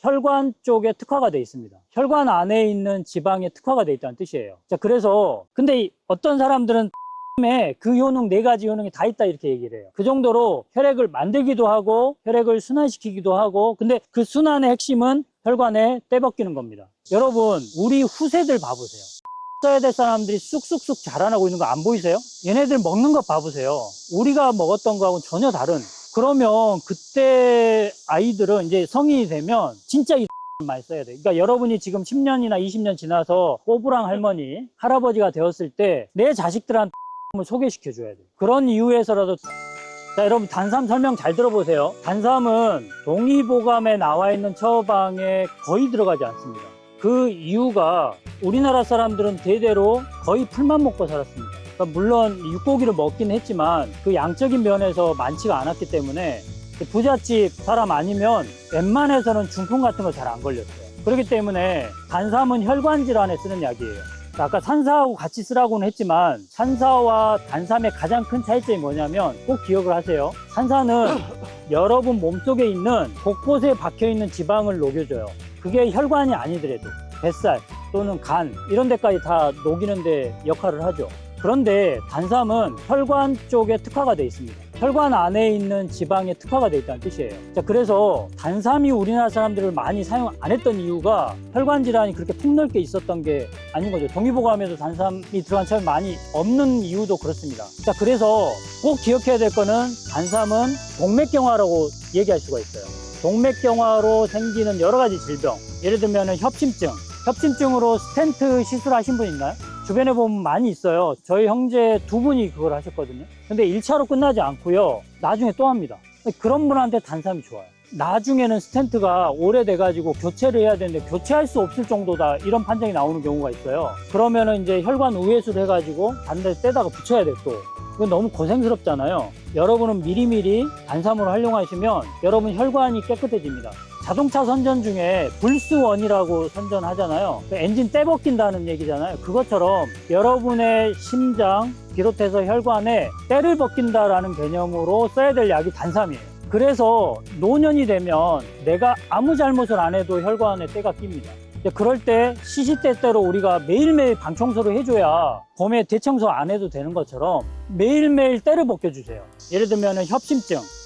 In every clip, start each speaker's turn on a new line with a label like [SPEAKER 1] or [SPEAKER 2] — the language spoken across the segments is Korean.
[SPEAKER 1] 혈관 쪽에 특화가 돼 있습니다. 혈관 안에 있는 지방에 특화가 돼 있다는 뜻이에요. 자, 그래서 근데 어떤 사람들은 그 효능, 4가지 효능이 다 있다 이렇게 얘기를 해요. 그 정도로 혈액을 만들기도 하고 혈액을 순환시키기도 하고, 근데 그 순환의 핵심은 혈관에 떼벗기는 겁니다. 여러분, 우리 후세들 봐보세요. 써야 될 사람들이 쑥쑥쑥 자라나고 있는 거 안 보이세요? 얘네들 먹는 거 봐보세요. 우리가 먹었던 거하고는 전혀 다른. 그러면 그때 아이들은 이제 성인이 되면 진짜 이 많이 써야 돼요. 그러니까 여러분이 지금 10년이나 20년 지나서 꼬부랑 할머니, 할아버지가 되었을 때 내 자식들한테 소개시켜 줘야 돼요. 그런 이유에서라도. 자, 여러분, 단삼 설명 잘 들어보세요. 단삼은 동의보감에 나와 있는 처방에 거의 들어가지 않습니다. 그 이유가 우리나라 사람들은 대대로 거의 풀만 먹고 살았습니다. 그러니까 물론 육고기를 먹긴 했지만 그 양적인 면에서 많지가 않았기 때문에 부잣집 사람 아니면 웬만해서는 중풍 같은 거 잘 안 걸렸어요. 그렇기 때문에 단삼은 혈관 질환에 쓰는 약이에요. 아까 산사하고 같이 쓰라고는 했지만 산사와 단삼의 가장 큰 차이점이 뭐냐면 꼭 기억을 하세요. 산사는 여러분 몸속에 있는 곳곳에 박혀있는 지방을 녹여줘요. 그게 혈관이 아니더라도 뱃살 또는 간 이런 데까지 다 녹이는 데 역할을 하죠. 그런데 단삼은 혈관 쪽에 특화가 돼 있습니다. 혈관 안에 있는 지방에 특화가 돼 있다는 뜻이에요. 자, 그래서 단삼이 우리나라 사람들을 많이 사용 안 했던 이유가 혈관 질환이 그렇게 폭넓게 있었던 게 아닌 거죠. 동의보감에도 단삼이 들어간 처음이 많이 없는 이유도 그렇습니다. 자, 그래서 꼭 기억해야 될 거는 단삼은 동맥경화라고 얘기할 수가 있어요. 동맥경화로 생기는 여러 가지 질병, 예를 들면 협심증으로 스텐트 시술하신 분 있나요? 주변에 보면 많이 있어요. 저희 형제 2분이 그걸 하셨거든요. 근데 1차로 끝나지 않고요, 나중에 또 합니다. 그런 분한테 단삼이 좋아요. 나중에는 스텐트가 오래돼가지고 교체를 해야 되는데 교체할 수 없을 정도다 이런 판정이 나오는 경우가 있어요. 그러면은 이제 혈관 우회수를 해가지고 반대로 떼다가 붙여야 돼 또. 이건 너무 고생스럽잖아요. 여러분은 미리미리 단삼으로 활용하시면 여러분 혈관이 깨끗해집니다. 자동차 선전 중에 불스원이라고 선전하잖아요. 엔진 떼벗긴다는 얘기잖아요. 그것처럼 여러분의 심장 비롯해서 혈관에 때를 벗긴다라는 개념으로 써야 될 약이 단삼이에요. 그래서 노년이 되면 내가 아무 잘못을 안 해도 혈관에 때가 낍니다. 그럴 때 시시때때로 우리가 매일매일 방 청소를 해줘야 봄에 대청소 안 해도 되는 것처럼 매일매일 때를 벗겨주세요. 예를 들면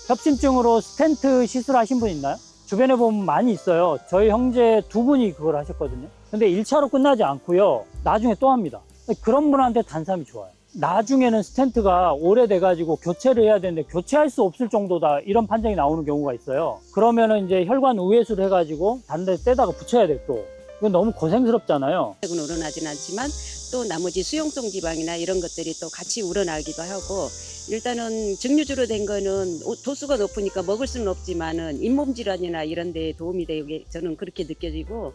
[SPEAKER 1] 협심증으로 스텐트 시술하신 분 있나요? 주변에 보면 많이 있어요. 저희 형제 2분이 그걸 하셨거든요. 근데 1차로 끝나지 않고요, 나중에 또 합니다. 그런 분한테 단삼이 좋아요. 나중에는 스텐트가 오래돼가지고 교체를 해야 되는데 교체할 수 없을 정도다 이런 판정이 나오는 경우가 있어요. 그러면은 이제 혈관 우회수를 해가지고 반대로 떼다가 붙여야 돼 또. 이건 너무 고생스럽잖아요.
[SPEAKER 2] 우러나진 않지만 또 나머지 수용성 지방이나 이런 것들이 또 같이 우러나기도 하고, 일단은 증류주로 된 거는 도수가 높으니까 먹을 수는 없지만은 잇몸 질환이나 이런 데에 도움이 되게 저는 그렇게 느껴지고,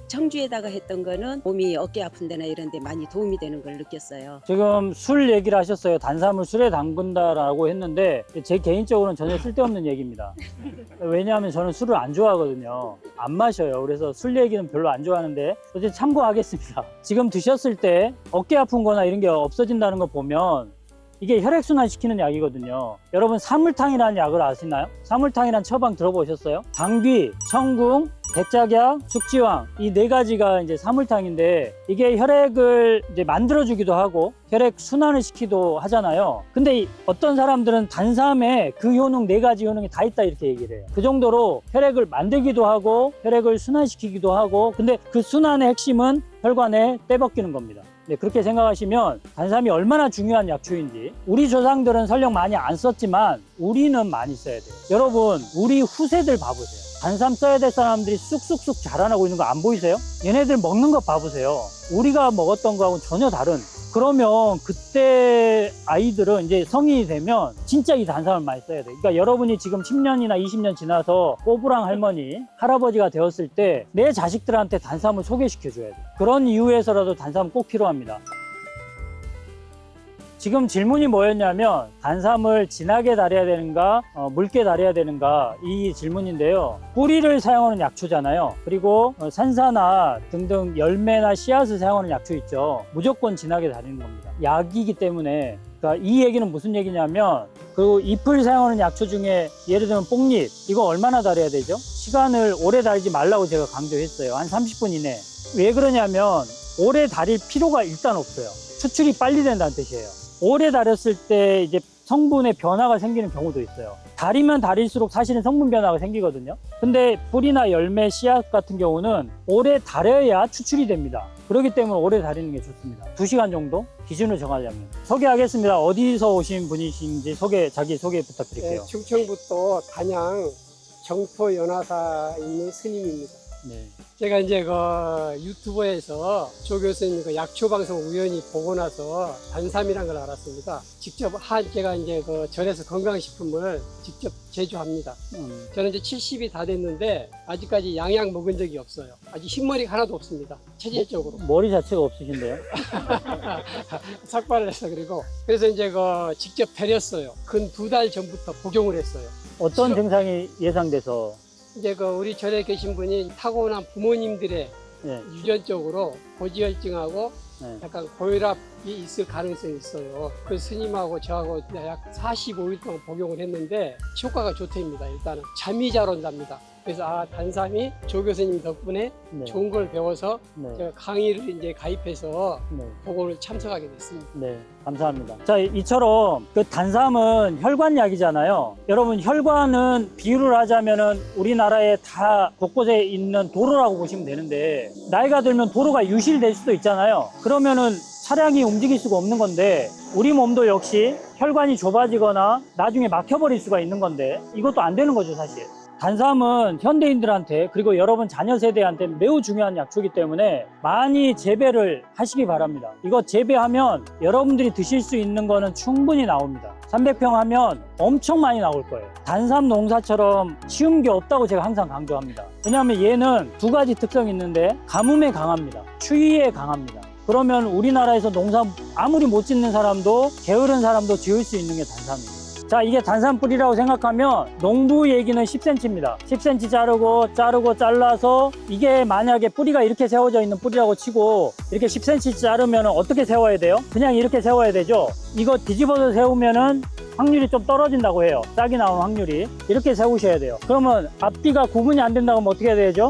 [SPEAKER 2] 청주에다가 했던 거는 몸이 어깨 아픈 데나 이런 데 많이 도움이 되는 걸 느꼈어요.
[SPEAKER 1] 지금 술 얘기를 하셨어요. 단삼을 술에 담근다라고 했는데 제 개인적으로는 전혀 쓸데없는 얘기입니다. 왜냐하면 저는 술을 안 좋아하거든요. 안 마셔요. 그래서 술 얘기는 별로 안 좋아하는데 어쨌든 참고하겠습니다. 지금 드셨을 때 어깨 아픈 거나 이런 게 없어진다는 거 보면 이게 혈액순환 시키는 약이거든요. 여러분, 사물탕이라는 약을 아시나요? 사물탕이라는 처방 들어보셨어요? 당귀, 청궁, 백작약, 숙지황, 이 4가지가 이제 사물탕인데 이게 혈액을 이제 만들어주기도 하고 혈액 순환을 시키기도 하잖아요. 근데 어떤 사람들은 단삼에 그 효능 4가지 효능이 다 있다 이렇게 얘기를 해요. 그 정도로 혈액을 만들기도 하고 혈액을 순환시키기도 하고, 근데 그 순환의 핵심은 혈관에 떼벗기는 겁니다. 네, 그렇게 생각하시면 단삼이 얼마나 중요한 약초인지. 우리 조상들은 설령 많이 안 썼지만 우리는 많이 써야 돼요. 여러분, 우리 후세들 봐보세요. 단삼 써야 될 사람들이 쑥쑥쑥 자라나고 있는 거 안 보이세요? 얘네들 먹는 거 봐보세요. 우리가 먹었던 거하고는 전혀 다른. 그러면 그때 아이들은 이제 성인이 되면 진짜 이 단삼을 많이 써야 돼요. 그러니까 여러분이 지금 10년이나 20년 지나서 꼬부랑 할머니, 할아버지가 되었을 때 내 자식들한테 단삼을 소개시켜 줘야 돼요. 그런 이유에서라도 단삼은 꼭 필요합니다. 지금 질문이 뭐였냐면 단삼을 진하게 달여야 되는가 묽게 달여야 되는가, 이 질문인데요. 뿌리를 사용하는 약초잖아요. 그리고 산사나 등등 열매나 씨앗을 사용하는 약초 있죠. 무조건 진하게 달이는 겁니다. 약이기 때문에 그러니까 이 얘기는 무슨 얘기냐면 그 잎을 사용하는 약초 중에 예를 들면 뽕잎 이거 얼마나 달여야 되죠? 시간을 오래 달지 말라고 제가 강조했어요. 한 30분 이내. 왜 그러냐면 오래 달일 필요가 일단 없어요. 추출이 빨리 된다는 뜻이에요. 오래 달였을 때 이제 성분의 변화가 생기는 경우도 있어요. 달이면 달일수록 사실은 성분 변화가 생기거든요. 근데 뿌리나 열매, 씨앗 같은 경우는 오래 달여야 추출이 됩니다. 그렇기 때문에 오래 달이는 게 좋습니다. 2시간 정도 기준을 정하자면. 소개하겠습니다. 어디서 오신 분이신지 자기 소개 부탁드릴게요.
[SPEAKER 3] 네, 충청북도 단양 정포 연화사 있는 스님입니다.
[SPEAKER 1] 네.
[SPEAKER 3] 제가 이제 그 유튜브에서 조 교수님 그 약초 방송 우연히 보고 나서 단삼이란 걸 알았습니다. 직접 제가 이제 그 절에서 건강식품을 직접 제조합니다. 저는 이제 70이 다 됐는데 아직까지 양약 먹은 적이 없어요. 아직 흰머리가 하나도 없습니다. 체질적으로.
[SPEAKER 1] 머리 자체가 없으신데요?
[SPEAKER 3] 삭발을 해서 그래서 이제 그 직접 데렸어요. 근 2달 전부터 복용을 했어요.
[SPEAKER 1] 어떤 증상이 예상돼서?
[SPEAKER 3] 이제 그 우리 절에 계신 분이 타고난 부모님들의
[SPEAKER 1] 네.
[SPEAKER 3] 유전적으로 고지혈증하고
[SPEAKER 1] 네.
[SPEAKER 3] 약간 고혈압이 있을 가능성이 있어요. 그 스님하고 저하고 약 45일 동안 복용을 했는데 효과가 좋답니다. 일단은 잠이 잘 온답니다. 그래서 단삼이 조 교수님 덕분에
[SPEAKER 1] 네.
[SPEAKER 3] 좋은 걸 배워서
[SPEAKER 1] 네.
[SPEAKER 3] 제가 강의를 이제 가입해서
[SPEAKER 1] 네.
[SPEAKER 3] 복원을 참석하게 됐습니다.
[SPEAKER 1] 네, 감사합니다. 자, 이처럼 그 단삼은 혈관약이잖아요. 여러분, 혈관은 비유를 하자면은 우리나라에 다 곳곳에 있는 도로라고 보시면 되는데 나이가 들면 도로가 유실될 수도 있잖아요. 그러면은 차량이 움직일 수가 없는 건데 우리 몸도 역시 혈관이 좁아지거나 나중에 막혀버릴 수가 있는 건데 이것도 안 되는 거죠, 사실. 단삼은 현대인들한테 그리고 여러분 자녀 세대한테 매우 중요한 약초이기 때문에 많이 재배를 하시기 바랍니다. 이거 재배하면 여러분들이 드실 수 있는 거는 충분히 나옵니다. 300평 하면 엄청 많이 나올 거예요. 단삼 농사처럼 쉬운 게 없다고 제가 항상 강조합니다. 왜냐하면 얘는 2가지 특성이 있는데 가뭄에 강합니다. 추위에 강합니다. 그러면 우리나라에서 농사 아무리 못 짓는 사람도 게으른 사람도 지을 수 있는 게 단삼입니다. 자, 이게 단삼 뿌리라고 생각하면 농부 얘기는 10cm입니다. 10cm 자르고 잘라서 이게 만약에 뿌리가 이렇게 세워져 있는 뿌리라고 치고 이렇게 10cm 자르면 어떻게 세워야 돼요? 그냥 이렇게 세워야 되죠. 이거 뒤집어서 세우면은 확률이 좀 떨어진다고 해요. 싹이 나온 확률이. 이렇게 세우셔야 돼요. 그러면 앞뒤가 구분이 안 된다고 하면 어떻게 해야 되죠?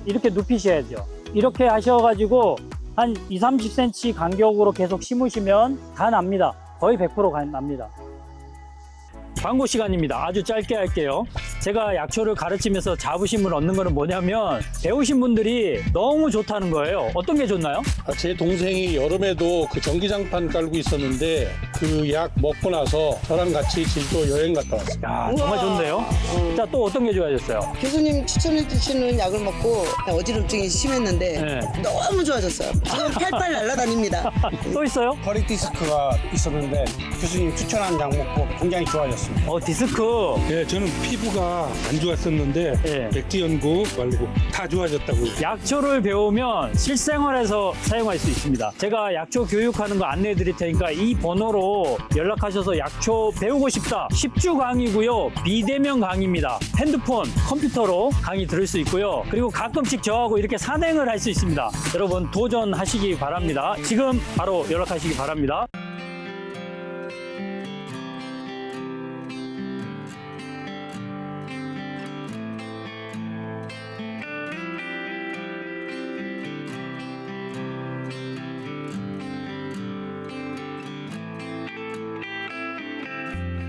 [SPEAKER 1] 이렇게 눕히셔야죠. 이렇게 하셔가지고 한 20-30cm 간격으로 계속 심으시면 다 납니다. 거의 100% 납니다. 광고 시간입니다. 아주 짧게 할게요. 제가 약초를 가르치면서 자부심을 얻는 거는 뭐냐면 배우신 분들이 너무 좋다는 거예요. 어떤 게 좋나요?
[SPEAKER 4] 제 동생이 여름에도 그 전기장판 깔고 있었는데 그 약 먹고 나서 저랑 같이 제주도 여행 갔다 왔어요.
[SPEAKER 1] 야, 정말 좋네요. 자, 또 어떤 게 좋아졌어요?
[SPEAKER 5] 교수님 추천해 주시는 약을 먹고 어지럼증이 심했는데
[SPEAKER 1] 네.
[SPEAKER 5] 너무 좋아졌어요. 지금 팔팔 날아다닙니다.
[SPEAKER 1] 또 있어요?
[SPEAKER 6] 허리 디스크가 있었는데 교수님 추천한 약 먹고 굉장히 좋아졌습니다.
[SPEAKER 1] 디스크.
[SPEAKER 7] 예, 저는 피부가 안 좋았었는데
[SPEAKER 1] 예.
[SPEAKER 7] 백지 연고 말고 다 좋아졌다고요.
[SPEAKER 1] 약초를 배우면 실생활에서 사용할 수 있습니다. 제가 약초 교육하는 거 안내해 드릴 테니까 이 번호로 연락하셔서 약초 배우고 싶다. 10주 강의고요. 비대면 강의입니다. 핸드폰, 컴퓨터로 강의 들을 수 있고요. 그리고 가끔씩 저하고 이렇게 산행을 할 수 있습니다. 여러분 도전하시기 바랍니다. 지금 바로 연락하시기 바랍니다.